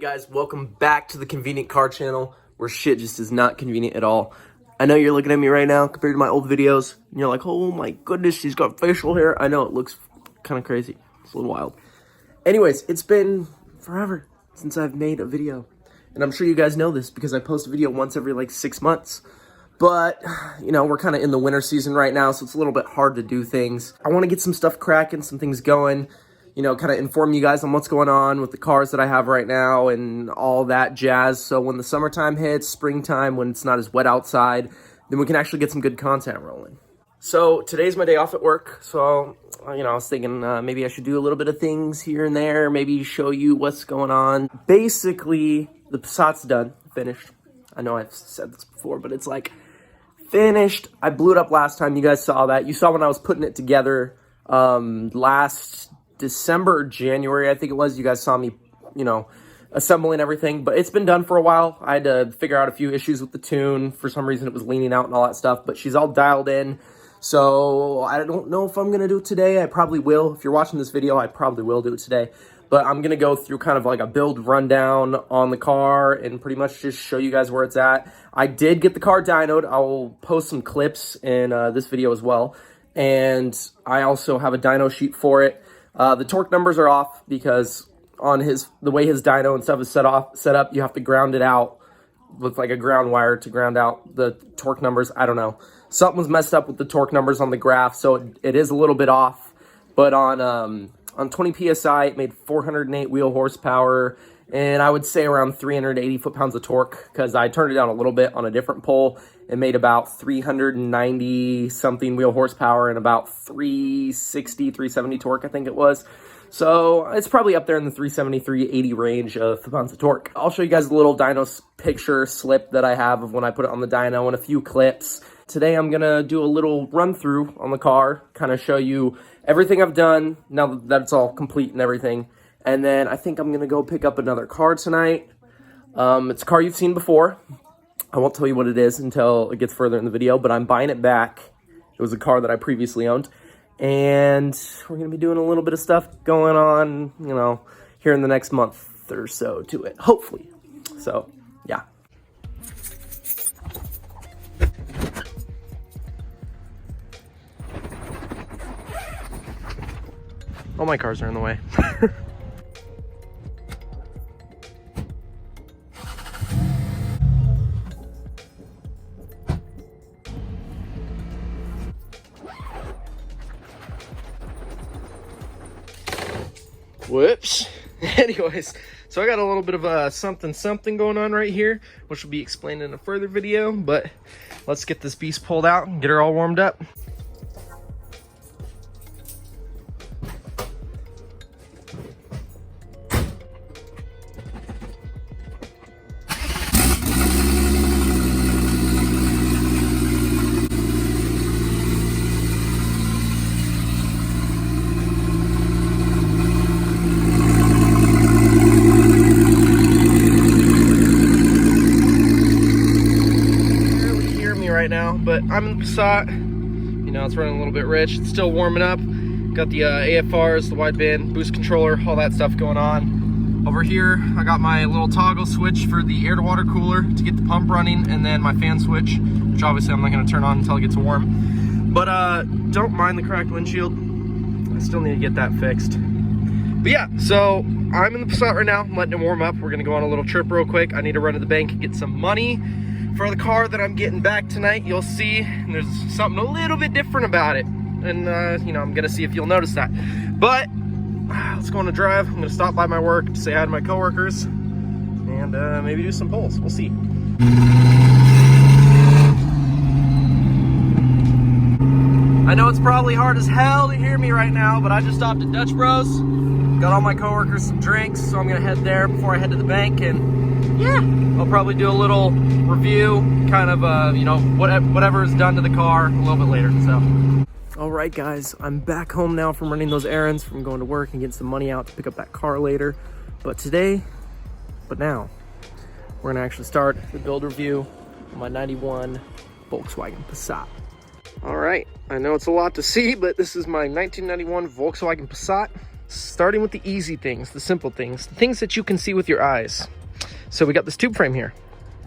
guys, welcome back to the Convenient Car Channel, where shit just is not convenient at all. I know you're looking at me right now compared to my old videos, and you're like, oh my goodness, she's got facial hair. I know, it looks kind of crazy. It's a little wild. Anyways, it's been forever since I've made a video. And I'm sure you guys know this because I post a video once every like 6 months. But, you know, we're kind of in the winter season right now, so it's a little bit hard to do things. I want to get some stuff cracking, some things going. You know, kind of inform you guys on what's going on with the cars that I have right now and all that jazz. So when the summertime hits, springtime, when it's not as wet outside, then we can actually get some good content rolling. So today's my day off at work. So, you know, I was thinking maybe I should do a little bit of things here and there, maybe show you what's going on. Basically, the Passat's done, finished. I know I've said this before, but it's like finished. I blew it up last time. You guys saw that. You saw when I was putting it together last December or January, I think it was. You guys saw me, you know, assembling everything, but it's been done for a while. I had to figure out a few issues with the tune. For some reason, it was leaning out and all that stuff, but she's all dialed in. So I don't know if I'm going to do it today. I probably will. If you're watching this video, I probably will do it today. But I'm going to go through kind of like a build rundown on the car and pretty much just show you guys where it's at. I did get the car dynoed. I'll post some clips in this video as well. And I also have a dyno sheet for it. The torque numbers are off because on the way his dyno and stuff is set up, you have to ground it out with like a ground wire to ground out the torque numbers. I don't know. Something was messed up with the torque numbers on the graph, so it is a little bit off. But on 20 PSI, it made 408 wheel horsepower, and I would say around 380 foot-pounds of torque because I turned it down a little bit on a different pole. It made about 390-something wheel horsepower and about 360, 370 torque, I think it was. So it's probably up there in the 370, 380 range of foot-pounds of torque. I'll show you guys a little dyno picture slip that I have of when I put it on the dyno and a few clips. Today I'm going to do a little run-through on the car, kind of show you everything I've done now that it's all complete and everything. And then I think I'm going to go pick up another car tonight. It's a car you've seen before. I won't tell you what it is until it gets further in the video, but I'm buying it back. It was a car that I previously owned. And we're going to be doing a little bit of stuff going on, you know, here in the next month or so to it, hopefully. So, yeah. All my cars are in the way. Whoops. Anyways, so I got a little bit of something going on right here, which will be explained in a further video, but let's get this beast pulled out and get her all warmed up. Right now, but I'm in the Passat. You know, it's running a little bit rich. It's still warming up. Got the AFRs, the wideband, boost controller, all that stuff going on. Over here, I got my little toggle switch for the air to water cooler to get the pump running, and then my fan switch, which obviously I'm not going to turn on until it gets warm. But don't mind the cracked windshield. I still need to get that fixed. But yeah, so I'm in the Passat right now. I'm letting it warm up. We're going to go on a little trip real quick. I need to run to the bank and get some money for the car that I'm getting back tonight. You'll see there's something a little bit different about it, and you know, I'm gonna see if you'll notice that. But let's go on a drive. I'm gonna stop by my work to say hi to my coworkers and maybe do some polls. We'll see. I know it's probably hard as hell to hear me right now, but I just stopped at Dutch Bros, got all my coworkers some drinks, so I'm gonna head there before I head to the bank. And yeah, I'll probably do a little review, kind of, you know, whatever is done to the car a little bit later, so. All right, guys, I'm back home now from running those errands, from going to work and getting some money out to pick up that car later. But now, we're gonna actually start the build review on my 91 Volkswagen Passat. All right, I know it's a lot to see, but this is my 1991 Volkswagen Passat. Starting with the easy things, the simple things, the things that you can see with your eyes. So we got this tube frame here.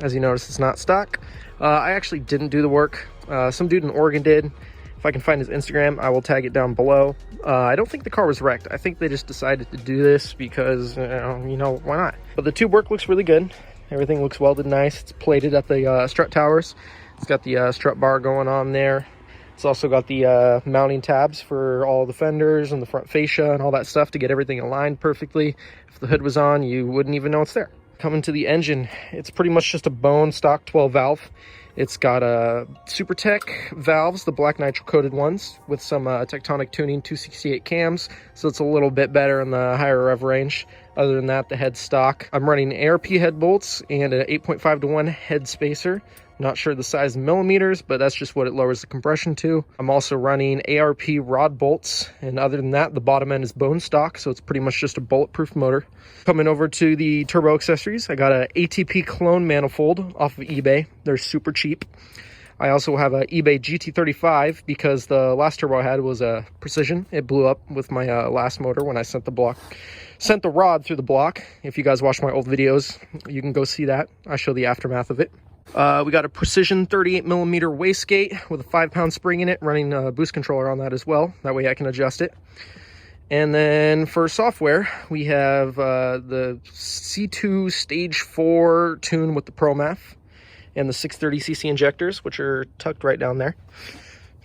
As you notice, it's not stock. I actually didn't do the work. Some dude in Oregon did. If I can find his Instagram, I will tag it down below. I don't think the car was wrecked. I think they just decided to do this because, you know, why not? But the tube work looks really good. Everything looks welded nice. It's plated at the strut towers. It's got the strut bar going on there. It's also got the mounting tabs for all the fenders and the front fascia and all that stuff to get everything aligned perfectly. If the hood was on, you wouldn't even know it's there. Coming to the engine, it's pretty much just a bone stock 12 valve. It's got Super Tech valves, the black nitro coated ones, with some Tectonic tuning 268 cams, so it's a little bit better in the higher rev range. Other than that, the head's stock. I'm running ARP head bolts and an 8.5:1 head spacer. Not sure the size in millimeters, but that's just what it lowers the compression to. I'm also running ARP rod bolts, and other than that, the bottom end is bone stock, so it's pretty much just a bulletproof motor. Coming over to the turbo accessories, I got a ATP clone manifold off of eBay. They're super cheap. I also have a eBay GT35 because the last turbo I had was a Precision. It blew up with my last motor when I sent the rod through the block. If you guys watch my old videos, you can go see that. I show the aftermath of it. We got a Precision 38mm wastegate with a 5-pound spring in it, running a boost controller on that as well. That way I can adjust it. And then for software, we have the C2 Stage 4 tune with the ProMath and the 630cc injectors, which are tucked right down there.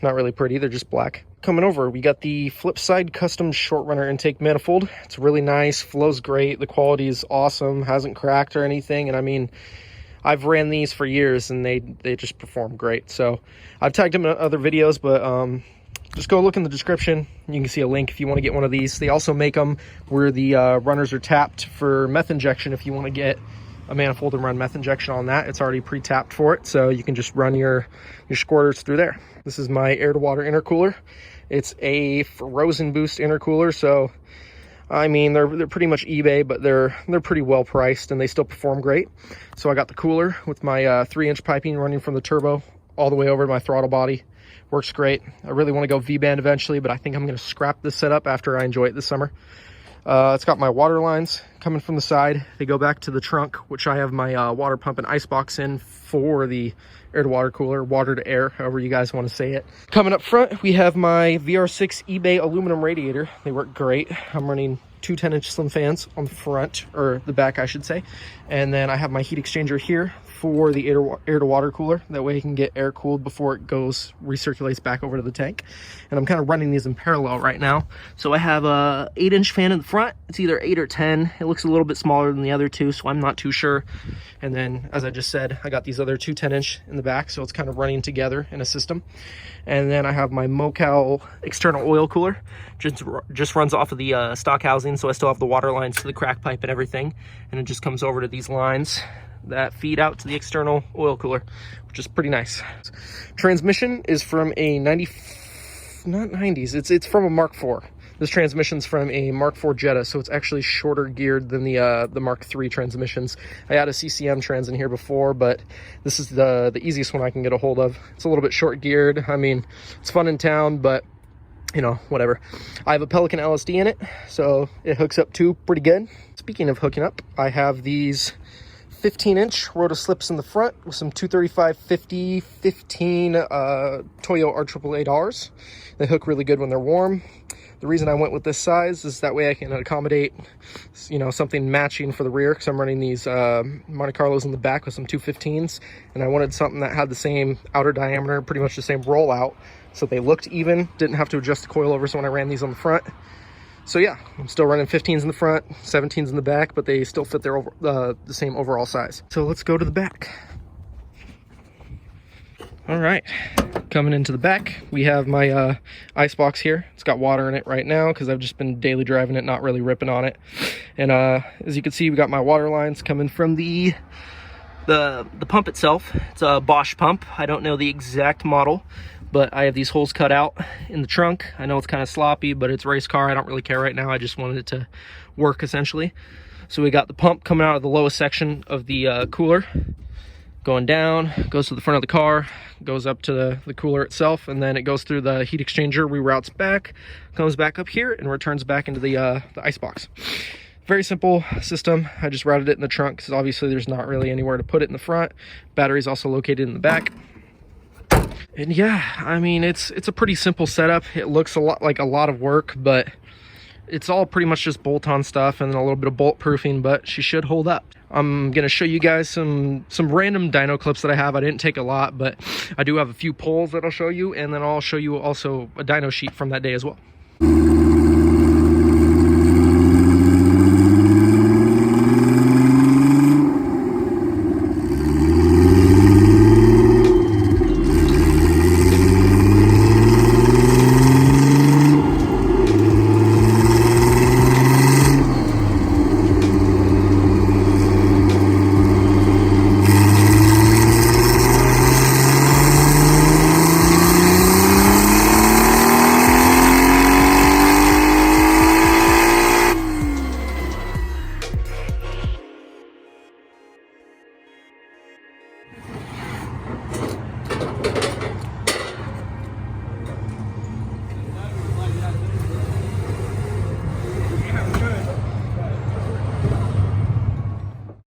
Not really pretty, they're just black. Coming over, we got the Flipside custom short runner intake manifold. It's really nice, flows great, the quality is awesome, hasn't cracked or anything, and I mean, I've ran these for years and they just perform great. So I've tagged them in other videos, but just go look in the description. You can see a link if you want to get one of these. They also make them where the runners are tapped for meth injection. If you want to get a manifold and run meth injection on that, it's already pre-tapped for it, so you can just run your squirters through there. This is my air to water intercooler. It's a frozen boost intercooler, so I mean, they're pretty much eBay, but they're pretty well priced and they still perform great. So I got the cooler with my 3-inch piping running from the turbo all the way over to my throttle body. Works great. I really want to go V-band eventually, but I think I'm going to scrap this setup after I enjoy it this summer. It's got my water lines coming from the side. They go back to the trunk, which I have my water pump and ice box in for the air to water cooler, water to air, however you guys want to say it. Coming up front, we have my VR6 eBay aluminum radiator. They work great. I'm running 2 10-inch slim fans on the front, or the back, I should say. And then I have my heat exchanger here for the air to water cooler. That way you can get air cooled before it recirculates back over to the tank. And I'm kind of running these in parallel right now. So I have a 8-inch fan in the front. It's either 8 or 10. It looks a little bit smaller than the other two, so I'm not too sure. And then, as I just said, I got these other 2 10-inch in the back, so it's kind of running together in a system. And then I have my Mocal external oil cooler. Just runs off of the stock housing, so I still have the water lines to the crack pipe and everything. And it just comes over to these lines that feed out to the external oil cooler, which is pretty nice. Transmission is from a it's from a Mark IV. This transmission's from a Mark IV Jetta, so it's actually shorter geared than the Mark III transmissions. I had a CCM trans in here before, but this is the easiest one I can get a hold of. It's a little bit short geared. I mean, it's fun in town, but you know, whatever. I have a Pelican LSD in it, so it hooks up too pretty good. Speaking of hooking up, I have these 15-inch roto slips in the front with some 235/50 15 Toyo R888Rs. They hook really good when they're warm. The reason I went with this size is that way I can accommodate, you know, something matching for the rear, because I'm running these Monte Carlos in the back with some 215s, and I wanted something that had the same outer diameter, pretty much the same rollout, so they looked even, didn't have to adjust the coilovers when I ran these on the front. So yeah, I'm still running 15s in the front, 17s in the back, but they still fit their the same overall size. So let's go to the back. All right, coming into the back, we have my ice box here. It's got water in it right now because I've just been daily driving it, not really ripping on it. And as you can see, we got my water lines coming from the pump itself. It's a Bosch pump. I don't know the exact model, but I have these holes cut out in the trunk. I know it's kind of sloppy, but it's a race car. I don't really care right now. I just wanted it to work, essentially. So we got the pump coming out of the lowest section of the cooler. going down, goes to the front of the car, goes up to the cooler itself, and then it goes through the heat exchanger, reroutes back, comes back up here, and returns back into the ice box. Very simple system. I just routed it in the trunk because obviously there's not really anywhere to put it in the front. Battery's also located in the back. And yeah, I mean, it's a pretty simple setup. It looks a lot like a lot of work, but it's all pretty much just bolt-on stuff and then a little bit of bolt proofing, but she should hold up. I'm gonna show you guys some random dyno clips that I have. I didn't take a lot, but I do have a few pulls that I'll show you, and then I'll show you also a dyno sheet from that day as well.